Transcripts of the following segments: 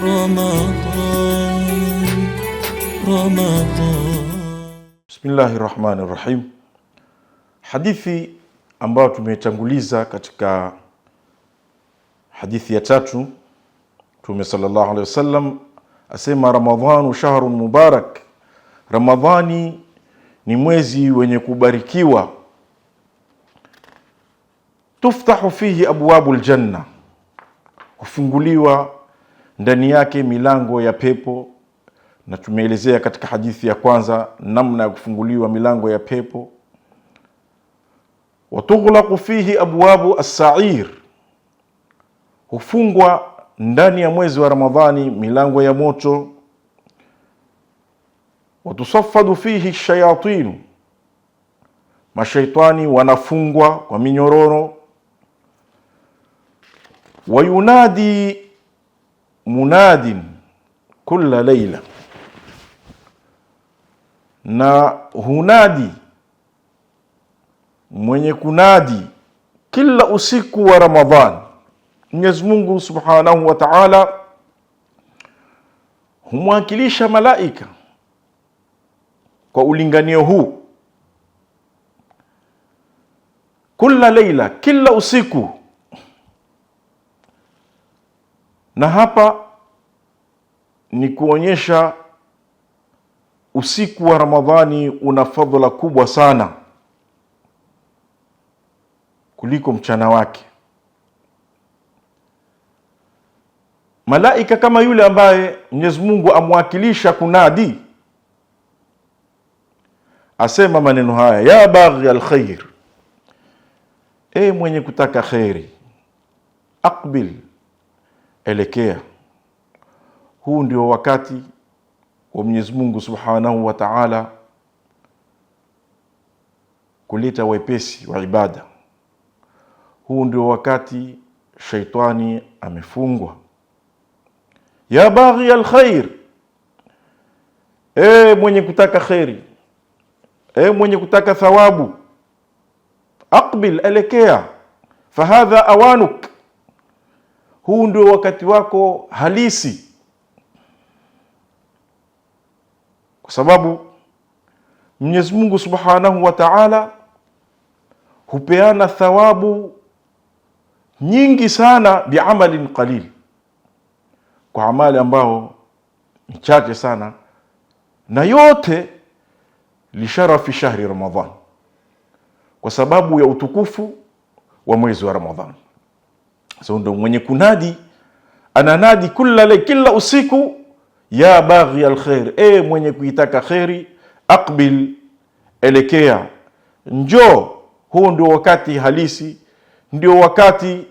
Ramadhan. Bismillahir Rahmanir Rahim. Hadithi ambayo tumetanguliza katika hadithi ya 3, Mtume sallallahu alaihi wasallam asema Ramadhanu shahrun mubarak, Ramadhani ni mwezi wenye kubarikiwa. Tuftahu fihi abwabul janna, hufunguliwa ndani yake milango ya pepo. Na tumeelezea katika hadithi ya kwanza namna ya kufunguliwa milango ya pepo. Watughlaqu fihi abwabu as-sa'ir, hufungwa ndani ya mwezi wa Ramadhani milango ya moto. Watusaffadu fihi shayatin, mashaitani wanafungwa kwa minyororo. Wayunadi munadin kulla layla, na hunadi mwenye kunadi kila usiku wa Ramadhan. Mwenyezi Mungu Subhanahu wa Ta'ala humwakilisha malaika kwa ulinganio huu, kulla layla, kila usiku. Na hapa ni kuonyesha usiku wa Ramadhani una fadhila kubwa sana kuliko mchana wake. Malaika kama yule ambaye Mwenyezi Mungu amwakilisha kunadi, asema maneno haya: ya baghi alkhair, mwenye kutaka khairi, aqbil, elekea. Huu ndio wakati wa Mwenyezi Mungu Subhanahu wa Ta'ala kuleta wepesi wa ibada. Huu ndio wakati shaitani amefungwa. Ya baghi alkhair, mwenye kutaka khairi, mwenye kutaka thawabu, aqbil, elekea. Fahadha awanuk, huu ndio wakati wako halisi. Kwa sababu Mwenyezi Mungu Subhanahu wa Ta'ala hupeana thawabu nyingi sana biamalin qalil, kwa amali ambao ni chache sana, na yote lisharafi shahri Ramadhan, kwa sababu ya utukufu wa mwezi wa Ramadhan. So ndo mwenye kunadi ananadi kila usiku, ya baghi alkhair, mwenye kuitaka khairi, aqbil, elekea, njoo. Huu ndio wakati halisi, ndio wakati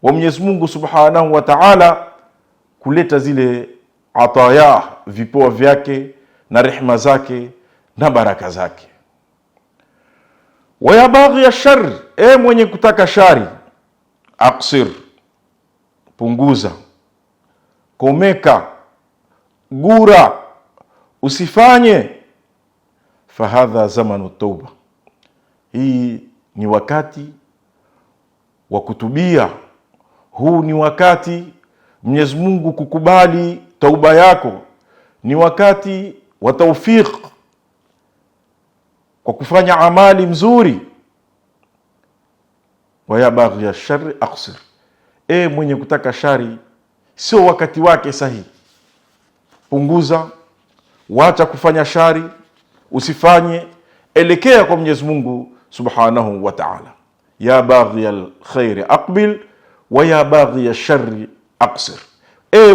wa Mwenyezi Mungu Subhanahu wa Ta'ala kuleta zile ataya, vipoa vyake na rehema zake na baraka zake. Wa ya baghi ashar, mwenye kutaka shari, aqsir, punguza, komeka, gura, usifanye. Fahadha zamanu tauba, hii ni wakati wa kutubia. Huu ni wakati Mwenyezi Mungu kukubali tauba yako. Ni wakati wa tawfiq kwa kufanya amali mzuri. Wa ya baghi ash-sharri aqsir, mwenye kutaka shari, sio wakati wake sahihi, punguza, wacha kufanya shari, usifanye, elekea kwa Mwenyezi Mungu Subhanahu wa Ta'ala. Ya baghi alkhair aqbil, wa ya baghi ash-sharri aqsir,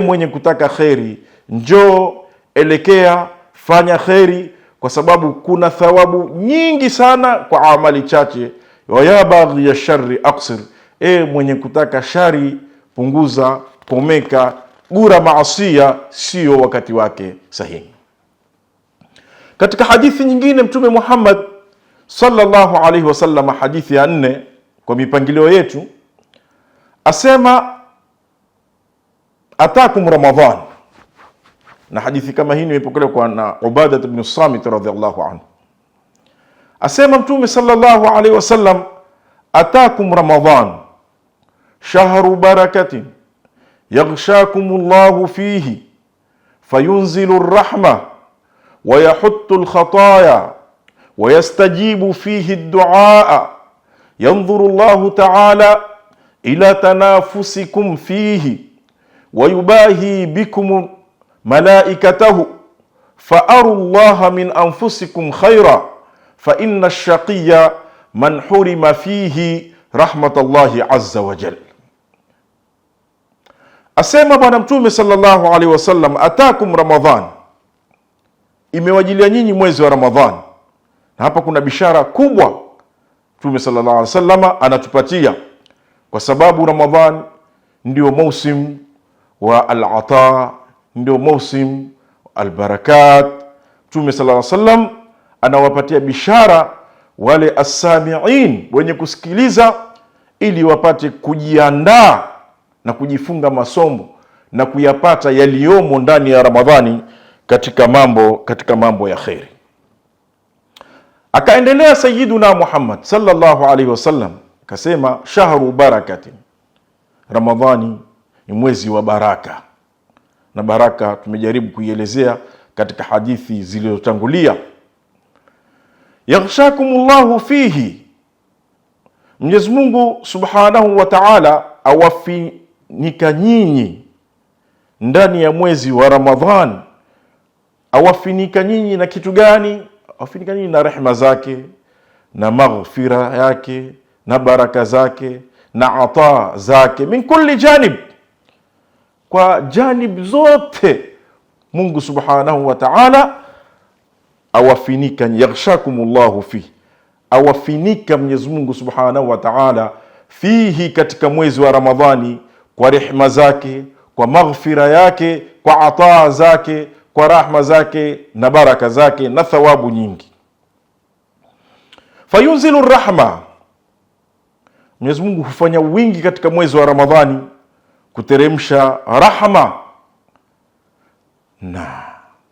mwenye kutaka khairi, njoo, elekea, fanya khairi, kwa sababu kuna thawabu nyingi sana kwa amali chache. Wa ya baghi ash-sharri aqsir, mwenye kutaka shari, punguza, komeka, gura maasia, sio wakati wake sahihi. Katika hadithi nyingine Mtume Muhammad sallallahu alaihi wasallam, hadithi ya 4 kwa mipangilio yetu, asema atakum Ramadhan. Na hadithi kama hii imepokelewa kwa na Ubadah ibn Samit radhiyallahu anhu. Asema Mtume sallallahu alaihi wasallam, atakum Ramadhan shahru barakatin, yaghshakumullahu fihi fayunzilu ar-rahma wa yahuttu al-khataya wa yastajibu fihi ad-du'a yanzuru Allahu ta'ala ila tanafusikum fihi wa yubahi bikum malaikatahu fa'aru Allaha min anfusikum khaira fa inna ash-shaqiyya man hurima fihi rahmatallahi azza wa jalla. Asema Bwana Mtume sallallahu alaihi wasallam, atakum Ramadhan, imewajilia nyinyi mwezi wa Ramadhan. Na hapa kuna bishara kubwa Mtume sallallahu alaihi wasallam anatupatia, kwa sababu Ramadhan ndio mausim wa al-ata, ndio mausim al-barakat. Mtume sallallahu alaihi wasallam anawapatia bishara wale as-sami'in, wenye kusikiliza, ili wapate kujiandaa na kujifunga masomo na kuyapata yaliyomo ndani ya Ramadhani katika mambo ya khairi. Akaendelea Sayyiduna Muhammad sallallahu alaihi wasallam akasema, shahru barakatin, Ramadhani ni mwezi wa baraka. Na baraka tumejaribu kuielezea katika hadithi zilizotangulia. Yaghshakumullahu fihi, Mwenyezi Mungu subhanahu wa ta'ala awafinika nyinyi ndani ya mwezi wa Ramadhan. Awafinika nyinyi na kitu gani? Awafinika nyinyi na rehema zake, na maghfira yake, na baraka zake, na ata zake, min kulli janib, kwa janib zote. Mungu subhanahu wa ta'ala awafinika. Yaghshakumullahu fihi, awafinika Mwenyezi Mungu subhanahu wa ta'ala fihi, katika mwezi wa Ramadhani, kwa rehema zake, kwa maghfira yake, kwa ataa zake, kwa rahma zake na baraka zake na thawabu nyingi. Fayunzilu rahma, Mwenyezi Mungu hufanya wingi katika mwezi wa Ramadhani kuteremsha rahma. Na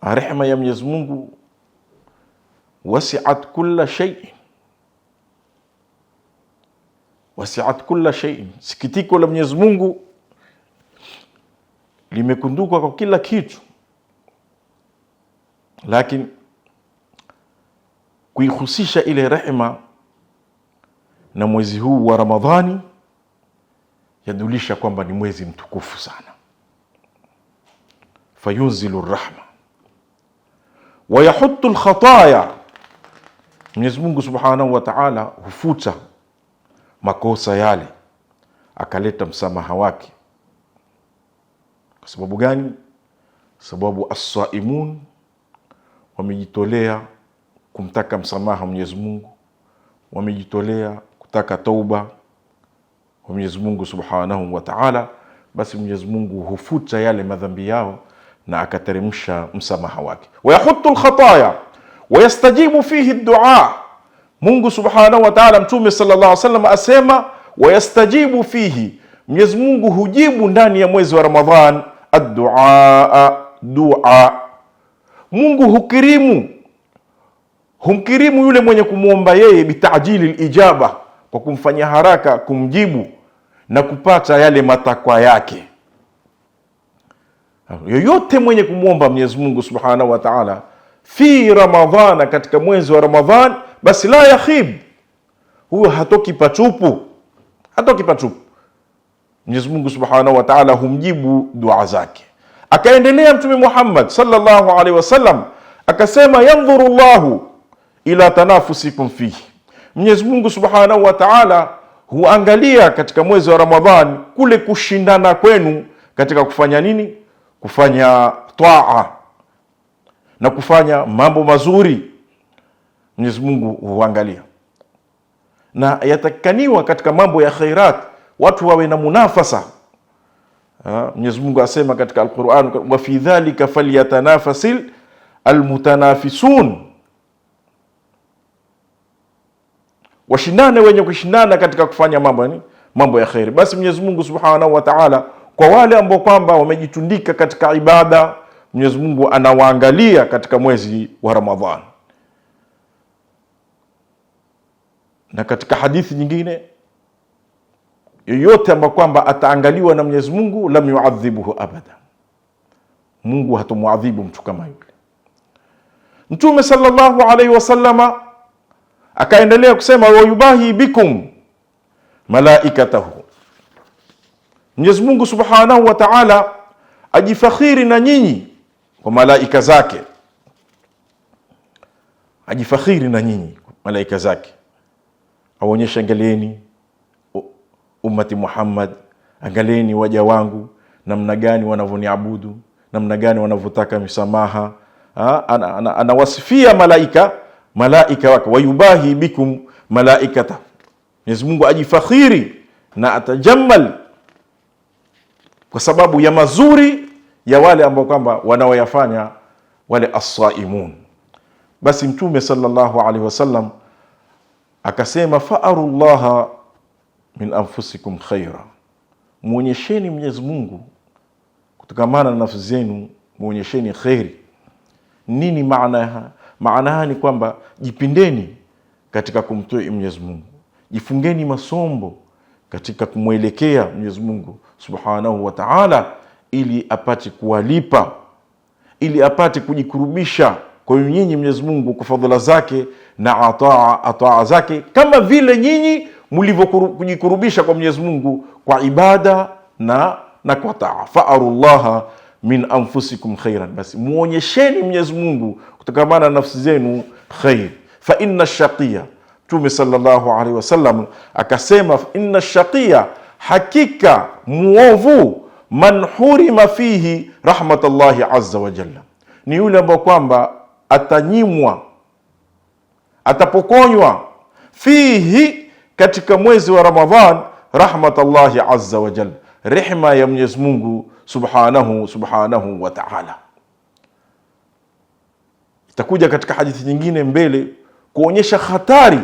rehema ya Mwenyezi Mungu wasi'at kulla shay'in, wasi'at kulla shay'in, sikitiko la Mwenyezi Mungu limekunduka kwa kila kitu. Lakini kuihusisha ile rehema na mwezi huu wa Ramadhani yadulisha kwamba ni mwezi mtukufu sana. Fayunzilu rahma wa yahuttu al-khataya, Mwenyezi Mungu subhanahu wa ta'ala hufuta makosa yale, akaleta msamaha wake. Kwa sababu gani? Sababu as-saimun wamejitolea kumtaka msamaha Mwenyezi Mungu, wamejitolea kutaka tauba wa Mwenyezi Mungu subhanahu wa ta'ala. Basi Mwenyezi Mungu hufuta yale madhambi yao na akateremsha msamaha wake. Wa yahuttu al-khataya wa yastajibu fihi ad-du'a, Mungu subhanahu wa ta'ala, Mtume sallallahu alaihi wasallam asema, wa yastajibu fihi, Mwenyezi Mungu hujibu ndani ya mwezi wa Ramadhan ad-du'a, dua. Mungu humkirimu yule mwenye kumwomba yeye bitajili al-ijaba, kwa kumfanyia haraka kumjibu na kupata yale matakwa yake. Yoyote mwenye kumwomba Mwenyezi Mungu subhanahu wa ta'ala fi Ramadhana, katika mwezi wa Ramadhan, basi la yakhib, huyo hatoki patupu, hatoki patupu. Mwenyezi Mungu subhanahu wa ta'ala humjibu dua zake. Akaendelea Mtume Muhammad sallallahu alaihi wasallam akasema, yanzuru Allahu ila tanafusikum fihi, Mwenyezi Mungu subhanahu wa ta'ala huangalia katika mwezi wa Ramadhan kule kushindana kwenu katika kufanya nini? Kufanya taa na kufanya mambo mazuri. Mwenyezi Mungu huangalia, na yatakaniwa katika mambo ya khairat watu wawe na munafasa. Mwenyezi Mungu asema katika Al-Qur'an, wa fi dhalika falyatanafasil almutanafisun, washindane wenye kushindana katika kufanya mambo ya khairi. Basi Mwenyezi Mungu subhanahu wa ta'ala, kwa wale ambao kwamba wamejitundika katika ibada, Mwenyezi Mungu anawaangalia katika mwezi wa Ramadhan. Na katika hadithi nyingine yoyote ambaye kwamba ataangaliwa na Mwenyezi Mungu, lam yuadhibuhu abada, Mungu hatamuadhibu mtu kama yule. Mtume sallallahu alaihi wasallama akaendelea kusema, wa yubahi bikum malaikatahu, Mwenyezi Mungu subhanahu wa ta'ala ajifakhiri na nyinyi kwa malaika zake, ajifakhiri na nyinyi kwa malaika zake, aonyesha, angalieni ummati Muhammad, angalieni waja wangu namna gani wanavyoniabudu, namna gani wanavyotaka misamaha. Anawasifia malaika wake, wayubahi bikum malaikata, Mwenyezi Mungu ajifakhiri na atajammal kwa sababu ya mazuri ya wale ambao kwamba wanaoyafanya wale as-saimun. Basi Mtume sallallahu alaihi wasallam akasema, fa'arullaha min anfusikum khaira, muonyesheni Mwenyezi Mungu kutokamana na nafsi zenu, muonyesheni khairi. Nini maana ni kwamba jipindeni katika kumtii Mwenyezi Mungu, jifungeni masombo katika kumwelekea Mwenyezi Mungu subhanahu wa ta'ala, ili apate kuwalipa, ili apate kujikurubisha kwa nyinyi Mwenyezi Mungu kwa fadhila zake na ataa zake, kama vile nyinyi mlivyokujikurubisha kwa Mwenyezi Mungu kwa ibada na kwa taa. Fa'arullaha min anfusikum khairan, basi muonyesheni Mwenyezi Mungu kutokana na nafsi zenu khair. Fa inna shaqiya, Mtume sallallahu alaihi wasallam akasema, inna shaqiya, hakika muovu, man hurima fihi rahmatullahi azza wa jalla, ni yule ambaye kwamba atanyimwa, atapokonywa, fihi, katika mwezi wa Ramadhan, rahmatullahi azza wa jalla, rehma ya Mwenyezi Mungu subhanahu wa ta'ala. Itakuja katika hadithi nyingine mbele kuonyesha hatari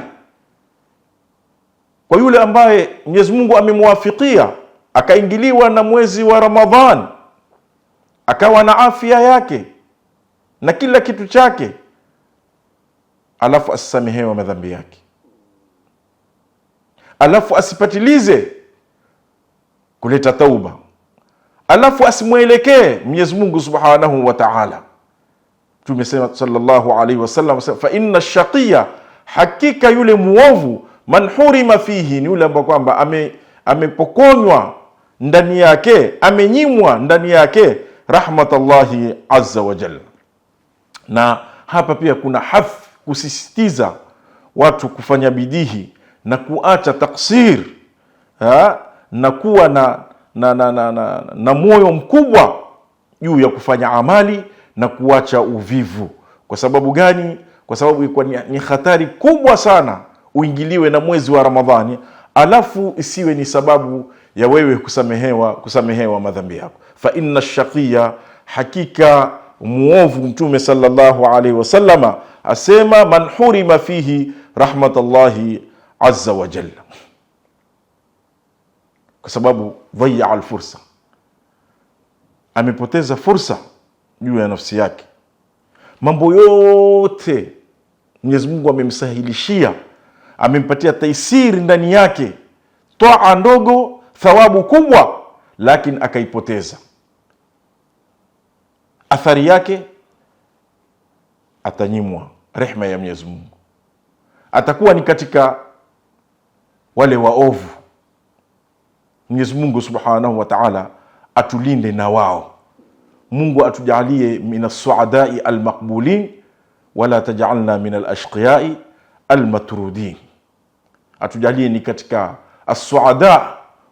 kwa yule ambaye Mwenyezi Mungu amemwafikia akaingiliwa na mwezi wa Ramadhan, akawa na afya yake na kila kitu chake, alafu asisamehewa madhambi yake, alafu asipatilize kuleta tauba, alafu asimwelekee Mwenyezi Mungu subhanahu wa ta'ala. Tumesema sallallahu alaihi wasallam, fa inna shaqiya, hakika yule muovu, man hurima fihi, ni yule ambaye kwamba amepokonywa ndani yake, amenyimwa ndani yake rahmatullahi azza wa jalla. Na hapa pia kuna hath, kusisitiza watu kufanya bidii na kuacha taksir, na kuwa na moyo mkubwa juu ya kufanya amali na kuacha uvivu. Kwa sababu gani? Kwa sababu ilikuwa ni hatari kubwa sana uingiliwe na mwezi wa Ramadhani, alafu isiwe ni sababu ya wewe kusamehewa madhambi yako. Fa inna shaqiya, hakika muovu, Mtume sallallahu alaihi wasallama asema, man hurima fihi rahmatullahi azza wa jalla, kwa sababu dhayya alfursa, amepoteza fursa juu ya nafsi yake. Mambo yote Mwenyezi Mungu amemsahilishia, amempatia taisiri ndani yake, toa ndogo, thawabu kubwa, lakini akaipoteza. Athari yake atanyimwa rehema ya Mwenyezi Mungu, atakuwa ni katika wale waovu. Mwenyezi Mungu subhanahu wa ta'ala atulinde na wao. Mungu atujalie min as-suadai al-maqbulin wala taj'alna min al-ashqiyai al-matrudin. Atujalie ni katika as-suada,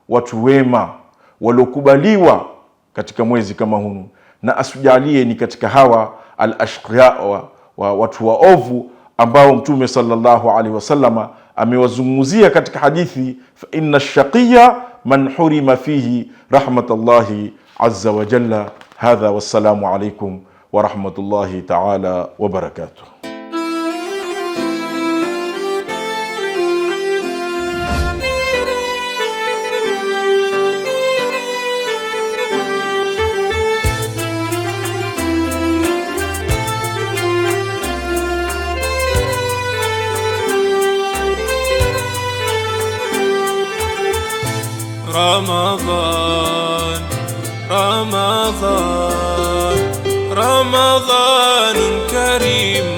watu wema waliokubaliwa katika mwezi kama huu, na asujalie ni katika hawa al-ashqiya, watu waovu ambao Mtume sallallahu alaihi wasallama amewazungumzia katika hadithi, fa inna ash-shaqiya man hurima fihi rahmatullahi azza wa jalla. Hadha, wassalamu alaikum wa rahmatullahi ta'ala wa barakatuh. رمضان رمضان رمضان كريم